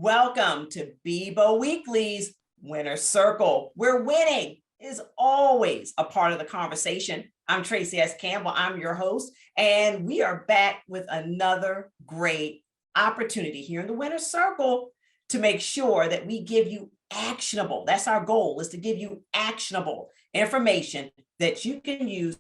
Welcome to BIBO Weekly's Winner's Circle, where winning is always a part of the conversation. I'm Tracy S. Campbell, I'm your host, and we are back with another great opportunity here in the Winner's Circle to make sure that we give you actionable, that's our goal, is to give you actionable information that you can use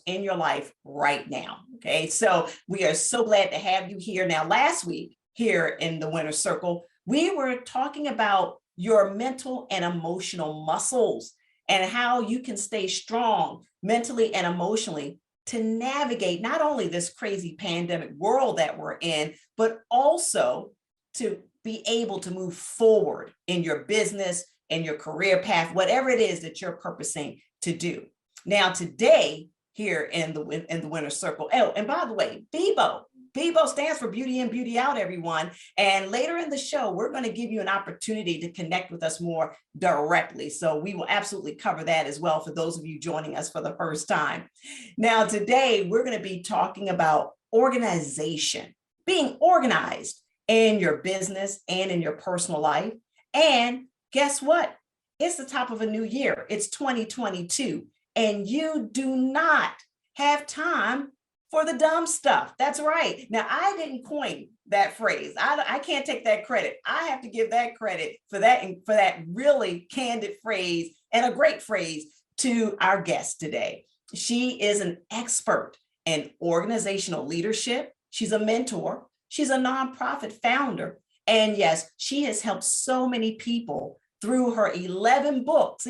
in your life right now. Okay, so we are so glad to have you here. Now, last week here in the Winner's Circle, we were talking about your mental and emotional muscles and how you can stay strong mentally and emotionally to navigate not only this crazy pandemic world that we're in, but also to be able to move forward in your business and your career path, whatever it is that you're purposing to do. Now, today, here in the Winner's Circle. Oh, and by the way, BIBO stands for Beauty In, Beauty Out, everyone. And later in the show, we're going to give you an opportunity to connect with us more directly. So we will absolutely cover that as well for those of you joining us for the first time. Now, today, we're going to be talking about organization, being organized in your business and in your personal life. And guess what? It's the top of a new year. It's 2022. And you do not have time for the dumb stuff. That's right. Now, I didn't coin that phrase. I can't take that credit. I have to give that credit for that really candid phrase and a great phrase to our guest today. She is an expert in organizational leadership. She's a mentor. She's a nonprofit founder. And yes, she has helped so many people through her 11 books.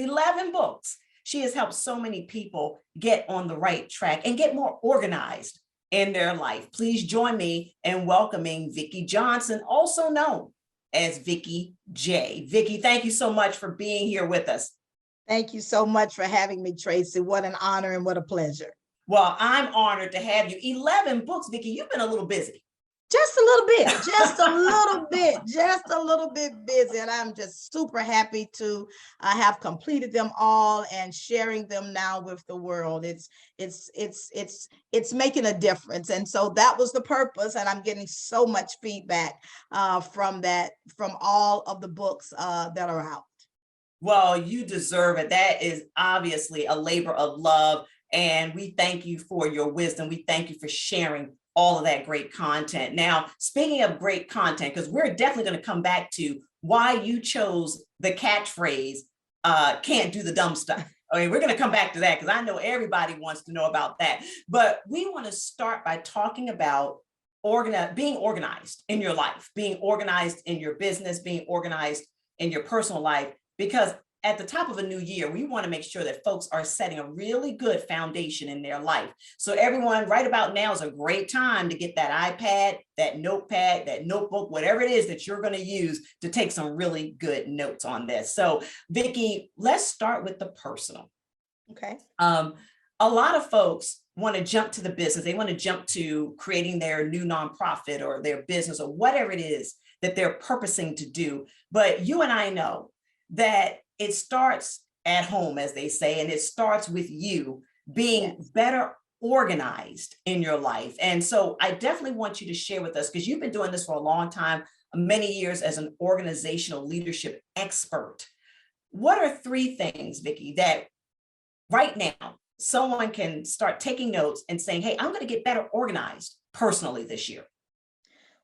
She has helped so many people get on the right track and get more organized in their life. Please join me in welcoming Vicki Johnson, also known as Vicki J. Vicki, thank you so much for being here with us. Thank you so much for having me, Tracy. What an honor and what a pleasure. Well, I'm honored to have you. 11 books, Vicki. You've been a little busy. Just a little bit busy. And I'm just super happy to have completed them all and sharing them now with the world. It's making a difference. And so that was the purpose. And I'm getting so much feedback from all of the books that are out. Well, you deserve it. That is obviously a labor of love. And we thank you for your wisdom. We thank you for sharing all of that great content. Now, speaking of great content, because we're definitely going to come back to why you chose the catchphrase, can't do the dumb stuff. Okay, we're going to come back to that because I know everybody wants to know about that. But we want to start by talking about being organized in your life, being organized in your business, being organized in your personal life, because at the top of a new year, we want to make sure that folks are setting a really good foundation in their life. So everyone, right about now is a great time to get that iPad, that notepad, that notebook, whatever it is that you're going to use to take some really good notes on this. So Vicki, let's start with the personal. Okay. A lot of folks want to jump to the business. They want to jump to creating their new nonprofit or their business or whatever it is that they're purposing to do. But you and I know that it starts at home, as they say, and it starts with you being better organized in your life. And so I definitely want you to share with us, because you've been doing this for a long time, many years as an organizational leadership expert. What are 3 things, Vicki, that right now someone can start taking notes and saying, hey, I'm going to get better organized personally this year?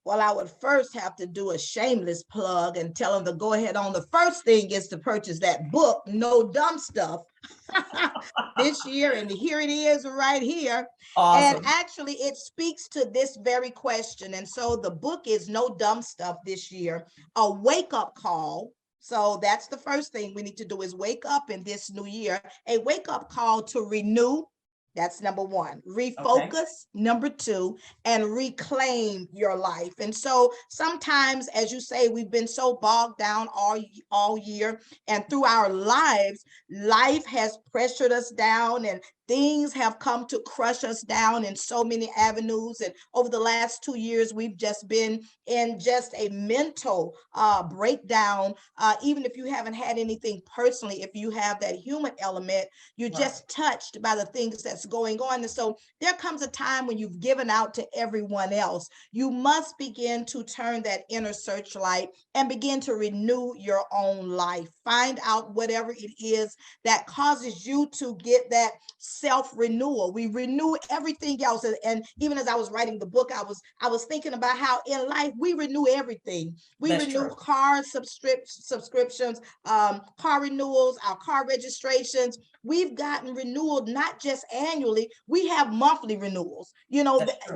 Well, I would first have to do a shameless plug and tell them to go ahead on. The first thing is to purchase that book, No Dumb Stuff, this year. And here it is right here. Awesome. And actually, it speaks to this very question. And so the book is No Dumb Stuff this year, a wake-up call. So that's the first thing we need to do, is wake up in this new year, a wake-up call to renew. That's number 1. Refocus, okay. Number 2, and reclaim your life. And so sometimes, as you say, we've been so bogged down all year, and through our lives, life has pressured us down, and things have come to crush us down in so many avenues. And over the last 2 years, we've just been in just a mental breakdown. Even if you haven't had anything personally, if you have that human element, you're just touched by the things that's going on. And so there comes a time when you've given out to everyone else. You must begin to turn that inner searchlight and begin to renew your own life. Find out whatever it is that causes you to get that self-renewal. We renew everything else. And even as I was writing the book, I was thinking about how in life we renew everything. We That's renew true. car subscriptions, car renewals, our car registrations. We've gotten renewal not just annually, we have monthly renewals.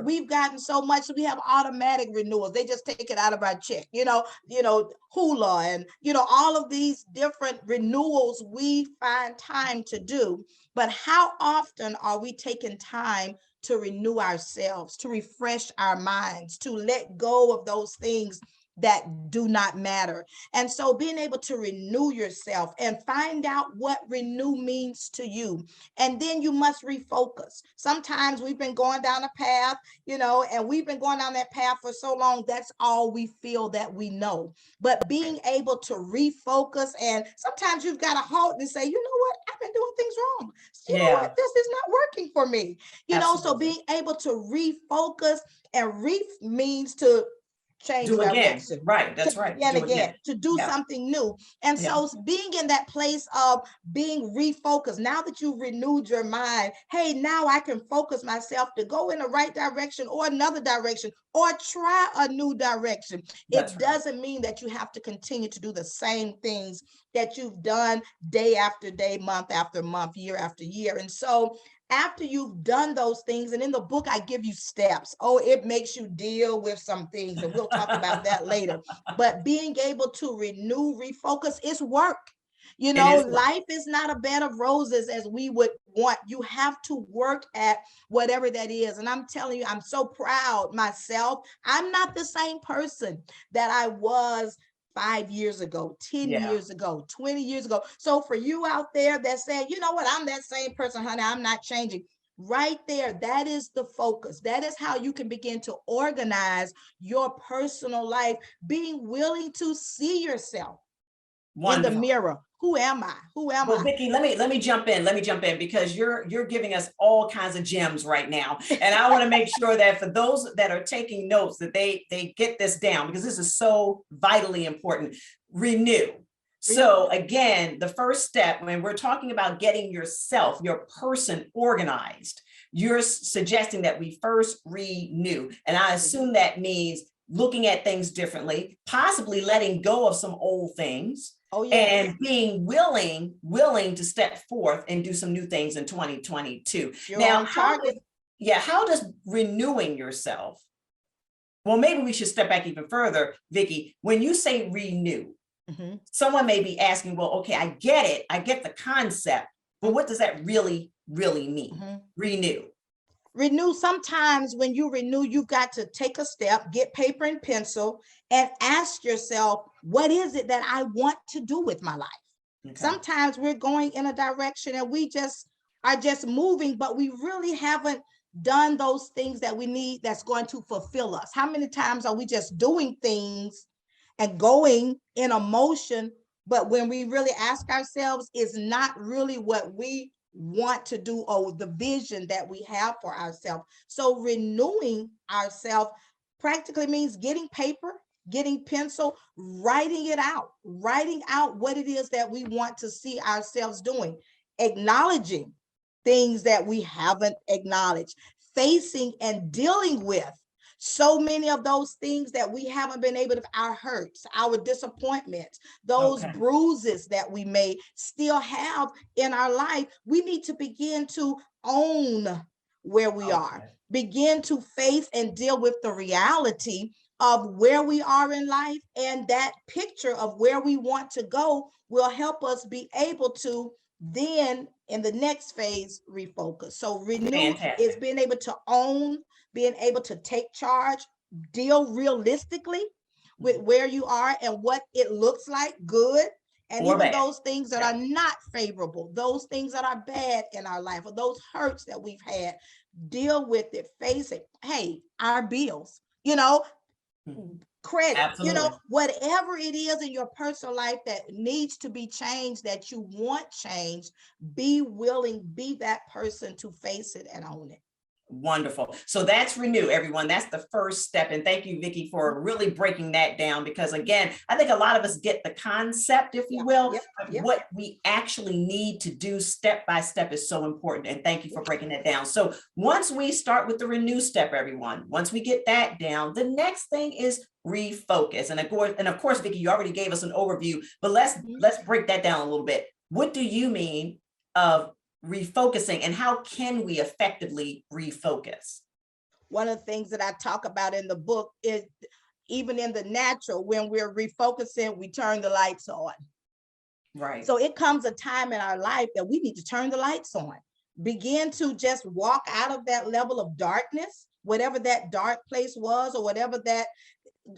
We've gotten so much, we have automatic renewals. They just take it out of our check, Hula and, all of these different renewals we find time to do. But how often are we taking time to renew ourselves, to refresh our minds, to let go of those things that do not matter? And so being able to renew yourself and find out what renew means to you. And then you must refocus. Sometimes we've been going down a path, and we've been going down that path for so long, that's all we feel that we know. But being able to refocus, and sometimes you've got to halt and say, you know what, I've been doing things wrong. You know what, this is not working for me. So being able to refocus, and means to change Do again. direction. Right. That's right. Begin Do again, to do something new. And so being in that place of being refocused, now that you've renewed your mind, hey, now I can focus myself to go in the right direction or another direction or try a new direction. It doesn't mean that you have to continue to do the same things that you've done day after day, month after month, year after year. And so after you've done those things, and in the book, I give you steps. It makes you deal with some things, and we'll talk about that later. But being able to renew, refocus, is work. Life is not a bed of roses as we would want. You have to work at whatever that is. And I'm telling you, I'm so proud myself. I'm not the same person that I was 5 years ago, 10 years ago, 20 years ago. So for you out there that saying, you know what, I'm that same person, honey, I'm not changing. Right there, that is the focus. That is how you can begin to organize your personal life, being willing to see yourself in the mirror. Who am I? Who am I? Vicki, let me jump in. Let me jump in because you're giving us all kinds of gems right now. And I want to make sure that for those that are taking notes, that they get this down, because this is so vitally important. Renew. So again, the first step when we're talking about getting yourself, your person organized, you're suggesting that we first renew. And I assume that means looking at things differently, possibly letting go of some old things. And being willing to step forth and do some new things in 2022. Now, how does renewing yourself? Well, maybe we should step back even further, Vicki. When you say renew, someone may be asking, well, okay, I get it. I get the concept, but what does that really mean? Renew. Sometimes when you renew, you've got to take a step, get paper and pencil, and ask yourself, what is it that I want to do with my life? Sometimes we're going in a direction and we are just moving, but we really haven't done those things that we need that's going to fulfill us. How many times are we just doing things and going in a motion, but when we really ask ourselves, it's not really what we want to do or the vision that we have for ourselves. So renewing ourselves practically means getting paper, getting pencil, writing out what it is that we want to see ourselves doing, acknowledging things that we haven't acknowledged, facing and dealing with so many of those things that we haven't been able to, our hurts, our disappointments, those bruises that we may still have in our life. We need to begin to own where we are, begin to face and deal with the reality of where we are in life, and that picture of where we want to go will help us be able to then in the next phase refocus. So renew is being able to own, being able to take charge, deal realistically with where you are and what it looks like, good And Or even bad. those things that Yeah. are not favorable, those things that are bad in our life, or those hurts that we've had, deal with it, face it. Hey, our bills, Mhm. credit, Absolutely. whatever it is in your personal life that needs to be changed, that you want changed, be willing, be that person to face it and own it. Wonderful. So that's renew, everyone. That's the first step. And thank you, Vicki, for really breaking that down. Because again, I think a lot of us get the concept, if you will, but what we actually need to do step by step is so important. And thank you for breaking that down. So once we start with the renew step, everyone, once we get that down, the next thing is refocus. And of course, Vicki, you already gave us an overview, but let's break that down a little bit. What do you mean of refocusing, and how can we effectively refocus? One of the things that I talk about in the book is, even in the natural, when we're refocusing, we turn the lights on. Right. So it comes a time in our life that we need to turn the lights on, begin to just walk out of that level of darkness, whatever that dark place was, or whatever that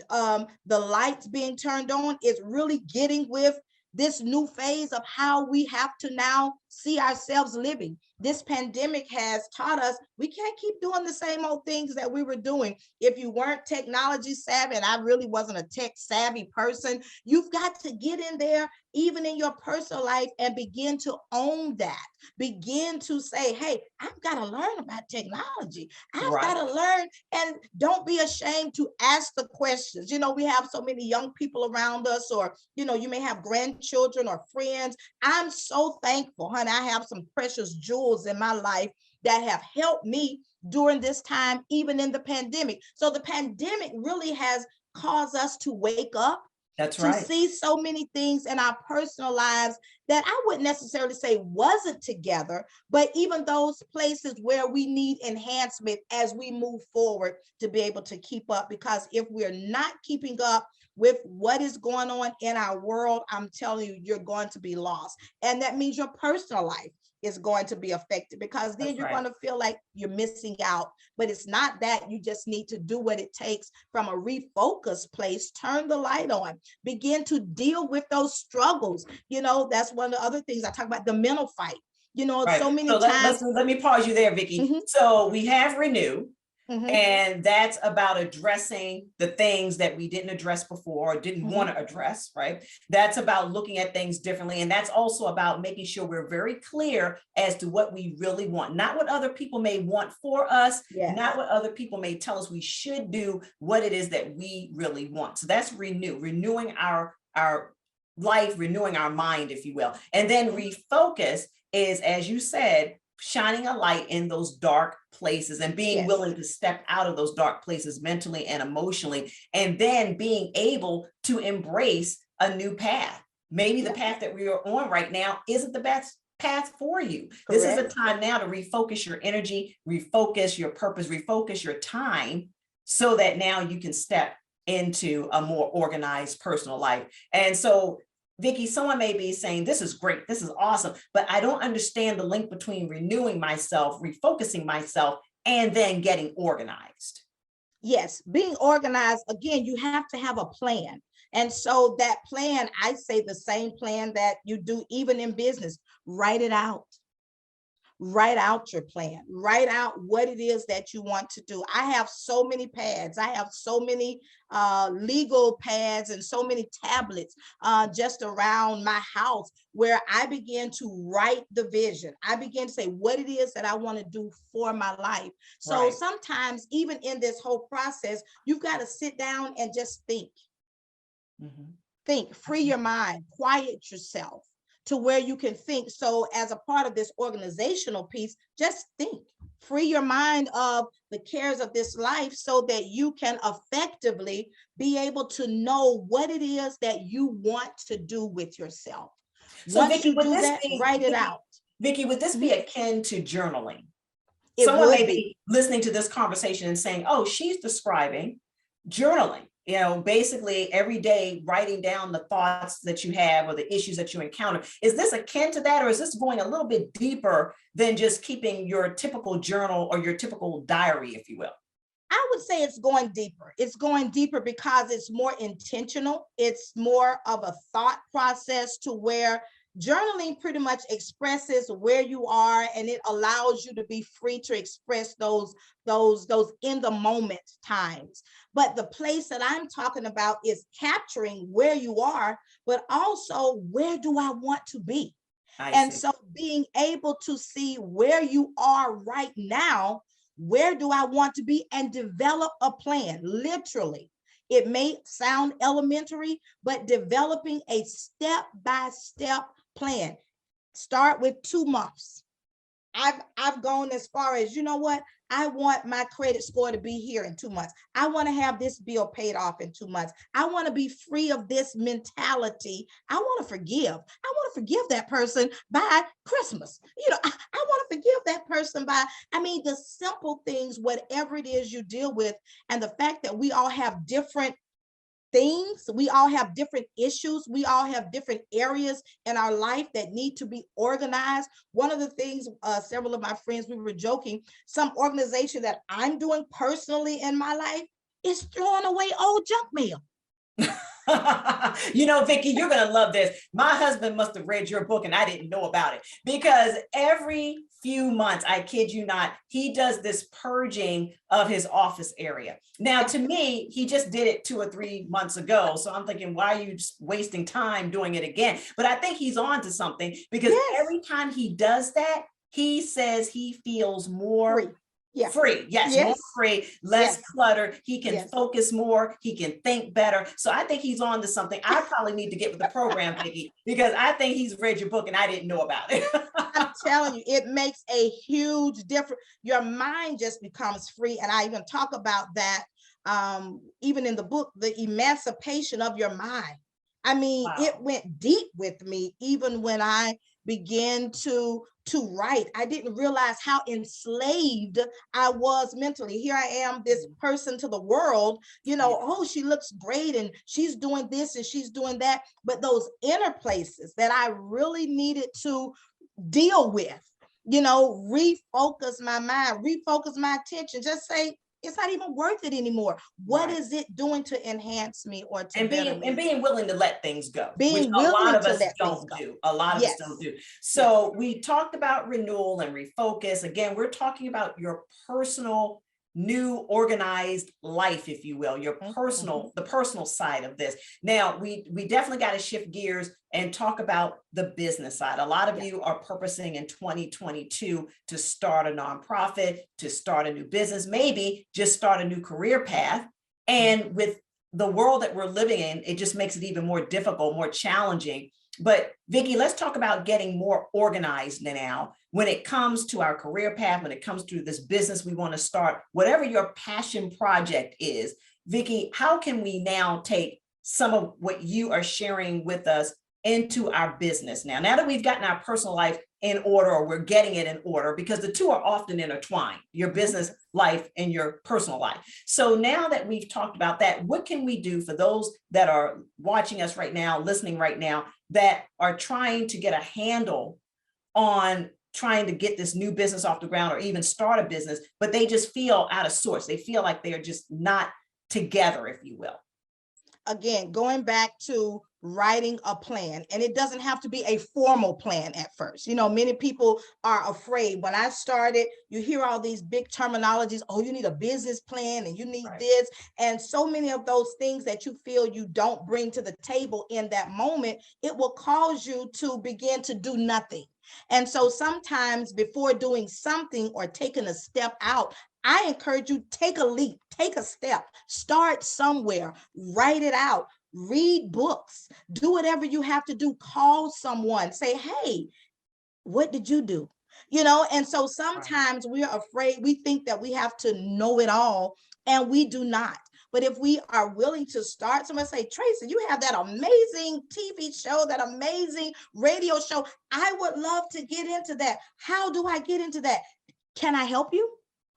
the lights being turned on is really getting with this new phase of how we have to now see ourselves living. This pandemic has taught us we can't keep doing the same old things that we were doing. If you weren't technology savvy, and I really wasn't a tech savvy person, you've got to get in there, even in your personal life, and begin to own that. Begin to say, hey, I've got to learn about technology. I've got to learn, and don't be ashamed to ask the questions. We have so many young people around us, or, you may have grandchildren or friends. I'm so thankful, honey. I have some precious jewels in my life that have helped me during this time, even in the pandemic. So the pandemic really has caused us to wake up. That's to see so many things in our personal lives that I wouldn't necessarily say wasn't together, but even those places where we need enhancement as we move forward to be able to keep up. Because if we're not keeping up with what is going on in our world, I'm telling you, you're going to be lost. And that means your personal life is going to be affected, because then you're going to feel like you're missing out. But it's not that. You just need to do what it takes from a refocused place, turn the light on, begin to deal with those struggles. That's one of the other things I talk about, the mental fight. So many times. Let me pause you there, Vicki. So we have renew. And that's about addressing the things that we didn't address before or didn't want to address, right? That's about looking at things differently. And that's also about making sure we're very clear as to what we really want, not what other people may want for us, not what other people may tell us we should do, what it is that we really want. So that's renewing our life, renewing our mind, if you will. And then refocus is, as you said, shining a light in those dark places and being willing to step out of those dark places mentally and emotionally, and then being able to embrace a new path. Maybe the path that we are on right now isn't the best path for you. Correct. This is a time now to refocus your energy, refocus your purpose, refocus your time, so that now you can step into a more organized personal life. And so, Vicki, someone may be saying, this is great, this is awesome, but I don't understand the link between renewing myself, refocusing myself, and then getting organized. Yes, being organized, again, you have to have a plan. And so that plan, I say the same plan that you do even in business, write it out. Write out your plan, write out what it is that you want to do. I have so many pads. I have so many legal pads and so many tablets just around my house, where I begin to write the vision. I begin to say what it is that I want to do for my life. So sometimes even in this whole process, you've got to sit down and just think. Think, free your mind, quiet yourself to where you can think. So as a part of this organizational piece, just think, free your mind of the cares of this life so that you can effectively be able to know what it is that you want to do with yourself. So once Vicki, you do that, write it out. Vicki, would this be akin to journaling? Someone may be listening to this conversation and saying, oh, she's describing journaling. Basically every day writing down the thoughts that you have or the issues that you encounter. Is this akin to that, or is this going a little bit deeper than just keeping your typical journal or your typical diary, if you will? I would say it's going deeper. It's going deeper because it's more intentional. It's more of a thought process to where journaling pretty much expresses where you are, and it allows you to be free to express those in the moment times. But the place that I'm talking about is capturing where you are, but also where do I want to be? And see. so being able to see where you are right now, where do I want to be, and develop a plan, literally. It may sound elementary, but developing a step-by-step plan. Start with 2 months. I've gone as far as, you know what? I want my credit score to be here in 2 months. I want to have this bill paid off in 2 months. I want to be free of this mentality. I want to forgive. I want to forgive that person by Christmas. I want to forgive that person by, the simple things, whatever it is you deal with, and the fact that we all have different things, we all have different issues, we all have different areas in our life that need to be organized. One of the things, several of my friends, we were joking, some organization that I'm doing personally in my life is throwing away old junk mail. Vicki, you're going to love this. My husband must have read your book and I didn't know about it, because every few months, I kid you not, he does this purging of his office area. Now, to me, he just did it 2 or 3 months ago. So I'm thinking, why are you just wasting time doing it again? But I think he's on to something, because every time he does that, he says he feels more free. Yeah. Free, yes, more free, less clutter. He can focus more. He can think better. So I think he's on to something. I probably need to get with the program, Vicki, because I think he's read your book and I didn't know about it. I'm telling you, it makes a huge difference. Your mind just becomes free. And I even talk about that even in the book, the emancipation of your mind. Wow. It went deep with me, even when I began to write. I didn't realize how enslaved I was mentally. Here I am, this person to the world, oh, she looks great and she's doing this and she's doing that. But those inner places that I really needed to deal with, refocus my mind, refocus my attention, just say, it's not even worth it anymore. What is it doing to enhance me or to better me? And being willing to let things go, which a lot of us don't do. A lot of us don't do. So we talked about renewal and refocus. Again, we're talking about your personal, new organized life, if you will, your personal, the personal side of this. Now, we definitely got to shift gears and talk about the business side. A lot of you are purposing in 2022 to start a nonprofit, to start a new business, maybe just start a new career path. And with the world that we're living in, it just makes it even more difficult, more challenging. But Vicki, let's talk about getting more organized now when it comes to our career path, when it comes to this business we want to start, whatever your passion project is. Vicki, how can we now take some of what you are sharing with us into our business now that we've gotten our personal life in order, or we're getting it in order, because the two are often intertwined, your business life and your personal life. So now that we've talked about that, what can we do for those that are watching us right now, listening right now, that are trying to get a handle on trying to get this new business off the ground or even start a business, but they just feel out of sorts. They feel like they're just not together, if you will. Again, going back to writing a plan, and it doesn't have to be a formal plan at first. Many people are afraid. When I started, you hear all these big terminologies. Oh, you need a business plan and you need this. And so many of those things that you feel you don't bring to the table in that moment, it will cause you to begin to do nothing. And so sometimes before doing something or taking a step out, I encourage you, take a leap, take a step, start somewhere, write it out, read books, do whatever you have to do, call someone, say, hey, what did you do? And so sometimes we are afraid, we think that we have to know it all, and we do not. But if we are willing to start, someone say, Tracy, you have that amazing TV show, that amazing radio show. I would love to get into that. How do I get into that? Can I help you?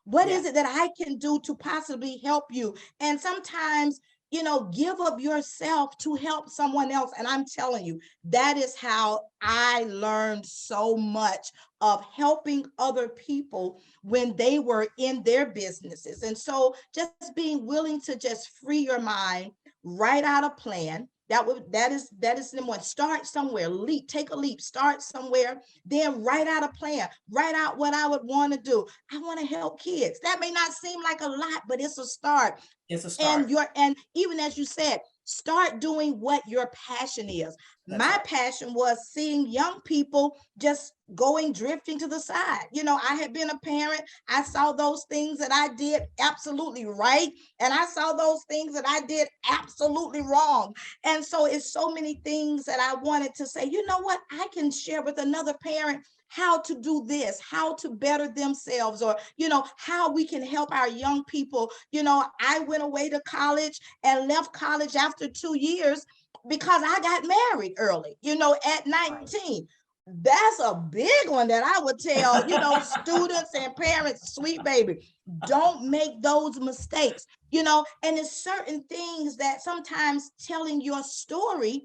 What is it that I can do to possibly help you? And sometimes give of yourself to help someone else. And I'm telling you, that is how I learned so much of helping other people when they were in their businesses. And so just being willing to just free your mind, write out a plan. That is number one. Start somewhere, take a leap, start somewhere, then write out a plan, write out what I would want to do. I want to help kids. That may not seem like a lot, but it's a start. It's a start. And even as you said, start doing what your passion is. My passion was seeing young people just drifting to the side. I had been a parent. I saw those things that I did absolutely right, and I saw those things that I did absolutely wrong. And so it's so many things that I wanted to say, you know what, I can share with another parent how to do this, how to better themselves, or, how we can help our young people. I went away to college and left college after 2 years because I got married early, at 19. That's a big one that I would tell, students and parents, sweet baby, don't make those mistakes, and it's certain things that sometimes telling your story,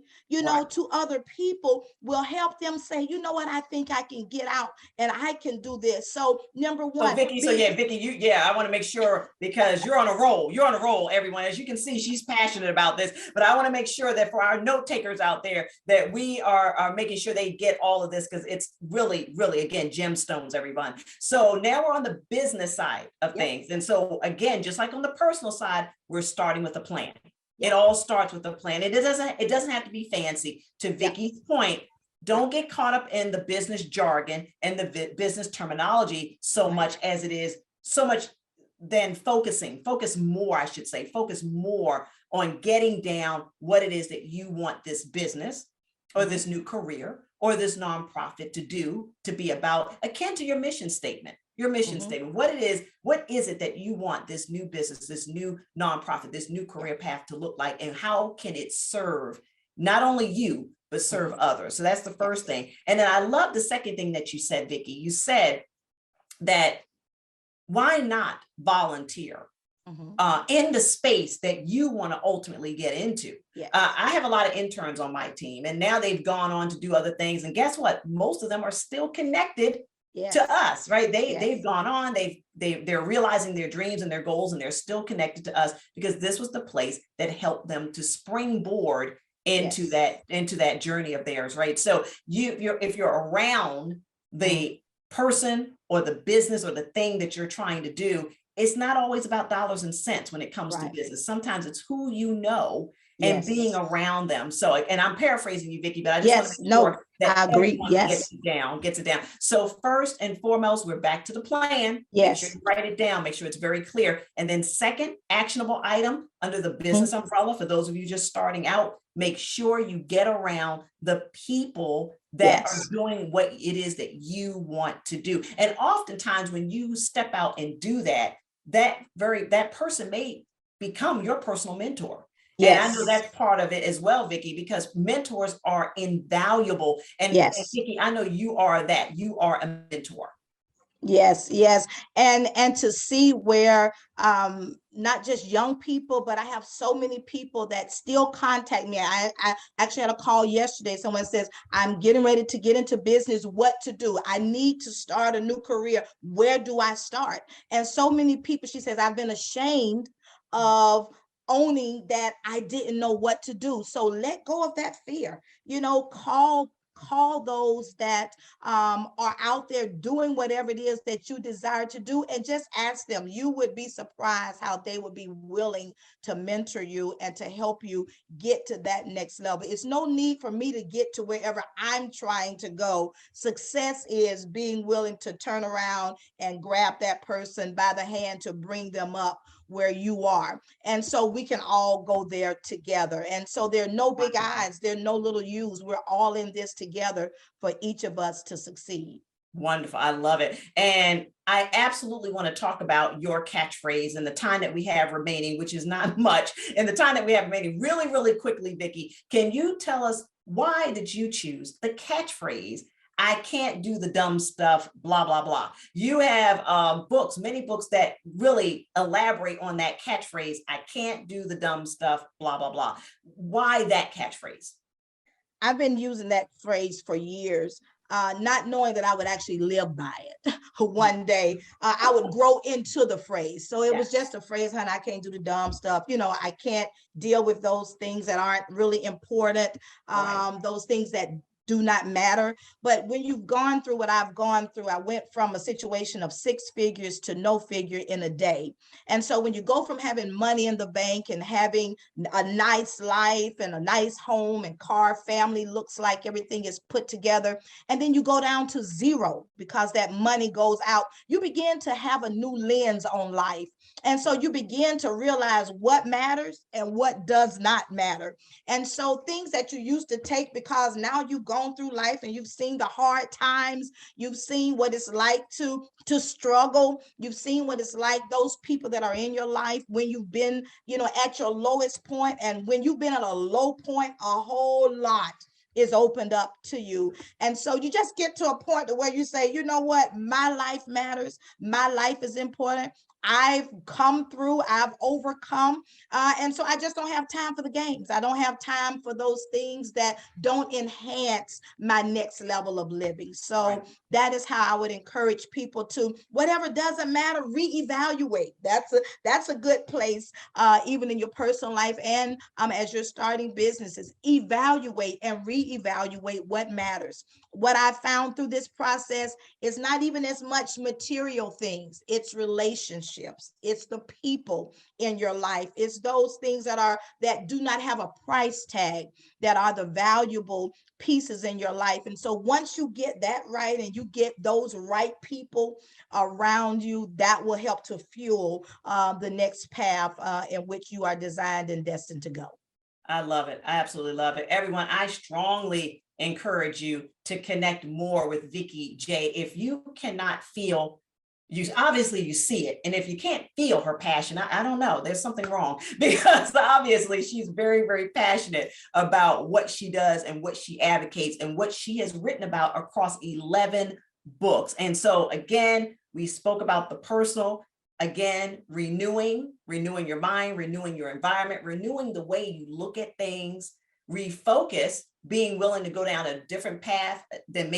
to other people will help them say, you know what, I think I can get out and I can do this. So number one. So Vicki, I want to make sure, because you're on a roll, everyone. As you can see, she's passionate about this, but I want to make sure that for our note takers out there, that we are making sure they get all of this, because it's really, really, again, gemstones, everyone. So now we're on the business side of things. And so again, just like on the personal side, we're starting with a plan. It all starts with a plan. It doesn't have to be fancy. To Vicki's point, don't get caught up in the business jargon and the business terminology so much as it is so much. Then focus more on getting down what it is that you want this business or this new career or this nonprofit to do, to be about, akin to your mission statement. Statement, what is it that you want this new business, this new nonprofit, this new career path to look like, and how can it serve not only you, but serve others? So that's the first thing. And then I love the second thing that you said, Vicki. You said that why not volunteer in the space that you want to ultimately get into? I have a lot of interns on my team, and now they've gone on to do other things. And guess what? Most of them are still connected to us, right? They've gone on, they're realizing their dreams and their goals, and they're still connected to us because this was the place that helped them to springboard into that journey of theirs, right? So if you're around the person or the business or the thing that you're trying to do, it's not always about dollars and cents when it comes to business. Sometimes it's who you know and being around them. So, and I'm paraphrasing you, Vicki, but I just want to make sure that I agree. Gets it down. So first and foremost, we're back to the plan. Make sure you write it down, make sure it's very clear. And then second, actionable item under the business umbrella, for those of you just starting out, make sure you get around the people that are doing what it is that you want to do. And oftentimes when you step out and do that, that person may become your personal mentor. And I know that's part of it as well, Vicki, because mentors are invaluable. And Vicki, I know you are that. You are a mentor. Yes. And to see where not just young people, but I have so many people that still contact me. I actually had a call yesterday. Someone says, I'm getting ready to get into business. What to do? I need to start a new career. Where do I start? And so many people, she says, I've been ashamed of owning that I didn't know what to do. So let go of that fear, call those that are out there doing whatever it is that you desire to do, and just ask them. You would be surprised how they would be willing to mentor you and to help you get to that next level. It's no need for me to get to wherever I'm trying to go. Success is being willing to turn around and grab that person by the hand to bring them up where you are. And so we can all go there together. And so there are no big I's, there are no little U's. We're all in this together for each of us to succeed. Wonderful. I love it. And I absolutely want to talk about your catchphrase and the time that we have remaining, which is not much. And the time that we have remaining, really, really quickly, Vicki, can you tell us, why did you choose the catchphrase, I can't do the dumb stuff, blah, blah, blah. You have books, many books that really elaborate on that catchphrase, I can't do the dumb stuff, blah, blah, blah. Why that catchphrase? I've been using that phrase for years, not knowing that I would actually live by it one day. I would grow into the phrase. So it was just a phrase, honey, I can't do the dumb stuff. I can't deal with those things that aren't really important, those things that do not matter. But when you've gone through what I've gone through, I went from a situation of 6 figures to no figure in a day. And so when you go from having money in the bank and having a nice life and a nice home and car, family, looks like everything is put together, and then you go down to zero because that money goes out, you begin to have a new lens on life. And so you begin to realize what matters and what does not matter. And so things that you used to take because now you've gone through life and you've seen the hard times, you've seen what it's like to struggle, you've seen what it's like, those people that are in your life when you've been, at your lowest point, and when you've been at a low point, a whole lot is opened up to you. And so you just get to a point where you say, you know what, my life matters, my life is important. I've come through, I've overcome. And so I just don't have time for the games. I don't have time for those things that don't enhance my next level of living. So that is how I would encourage people to, whatever doesn't matter, reevaluate. That's a good place, even in your personal life. And as you're starting businesses, evaluate and reevaluate what matters. What I found through this process is not even as much material things, it's relationships, it's the people in your life, it's those things that do not have a price tag, that are the valuable pieces in your life. And so once you get that right and you get those right people around you, that will help to fuel the next path in which you are designed and destined to go. I love it. I absolutely love it. Everyone, I strongly encourage you to connect more with Vicki J. If you cannot feel, you see it. And if you can't feel her passion, I don't know, there's something wrong, because obviously she's very, very passionate about what she does and what she advocates and what she has written about across 11 books. And so again, we spoke about the personal. Again, renewing your mind, renewing your environment, renewing the way you look at things, refocus, being willing to go down a different path than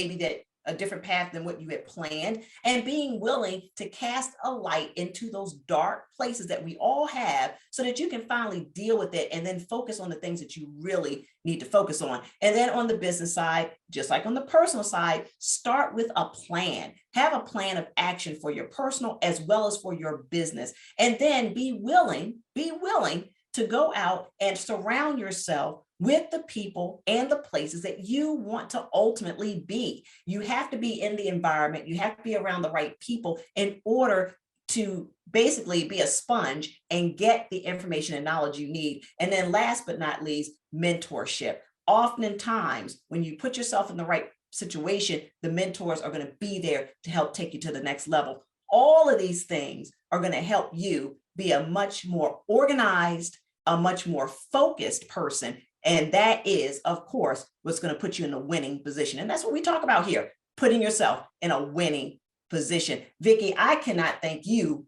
what you had planned, and being willing to cast a light into those dark places that we all have so that you can finally deal with it and then focus on the things that you really need to focus on. And then on the business side, just like on the personal side, start with a plan. Have a plan of action for your personal as well as for your business. And then be willing to go out and surround yourself with the people and the places that you want to ultimately be. You have to be in the environment, you have to be around the right people in order to basically be a sponge and get the information and knowledge you need. And then last but not least, mentorship. Oftentimes, when you put yourself in the right situation, the mentors are going to be there to help take you to the next level. All of these things are going to help you be a much more organized, a much more focused person. And that is, of course, what's going to put you in a winning position. And that's what we talk about here, putting yourself in a winning position. Vicki, I cannot thank you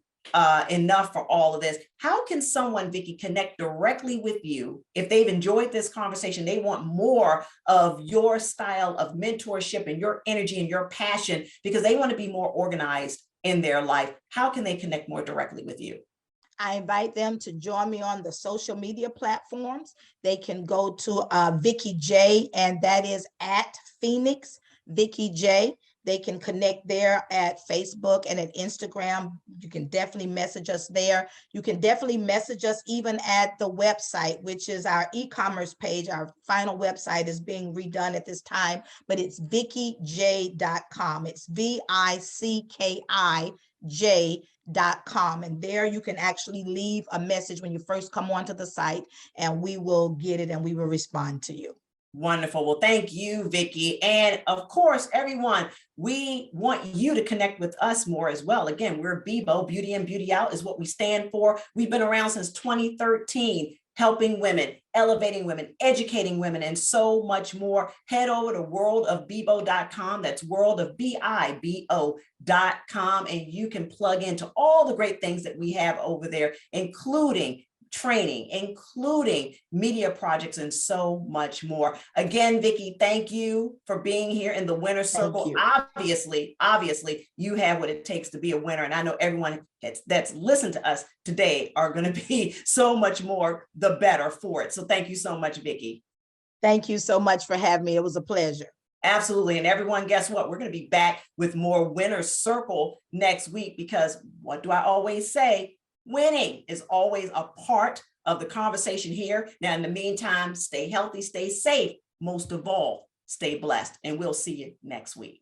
enough for all of this. How can someone, Vicki, connect directly with you if they've enjoyed this conversation, they want more of your style of mentorship and your energy and your passion because they want to be more organized in their life? How can they connect more directly with you? I invite them to join me on the social media platforms. They can go to Vicki J, and that is at Phoenix Vicki J. They can connect there at Facebook and at Instagram. You can definitely message us there. You can definitely message us even at the website, which is our e-commerce page. Our final website is being redone at this time, but it's VickiJ.com. It's VICKIJ.com. And there you can actually leave a message when you first come onto the site, and we will get it and we will respond to you. Wonderful. Well, thank you, Vicki. And of course, everyone, we want you to connect with us more as well. Again, we're BIBO, Beauty in, Beauty Out is what we stand for. We've been around since 2013. helping women, elevating women, educating women, and so much more. Head over to worldofbibo.com. That's worldofbibo.com. And you can plug into all the great things that we have over there, including training, including media projects, and so much more. Again, Vicki, thank you for being here in the winner's circle. Obviously, you have what it takes to be a winner. And I know everyone that's listened to us today are going to be so much more the better for it. So thank you so much, Vicki. Thank you so much for having me. It was a pleasure. Absolutely. And everyone, guess what? We're going to be back with more Winner's Circle next week, because what do I always say? Winning is always a part of the conversation here. Now, in the meantime, stay healthy, stay safe. Most of all, stay blessed. And we'll see you next week.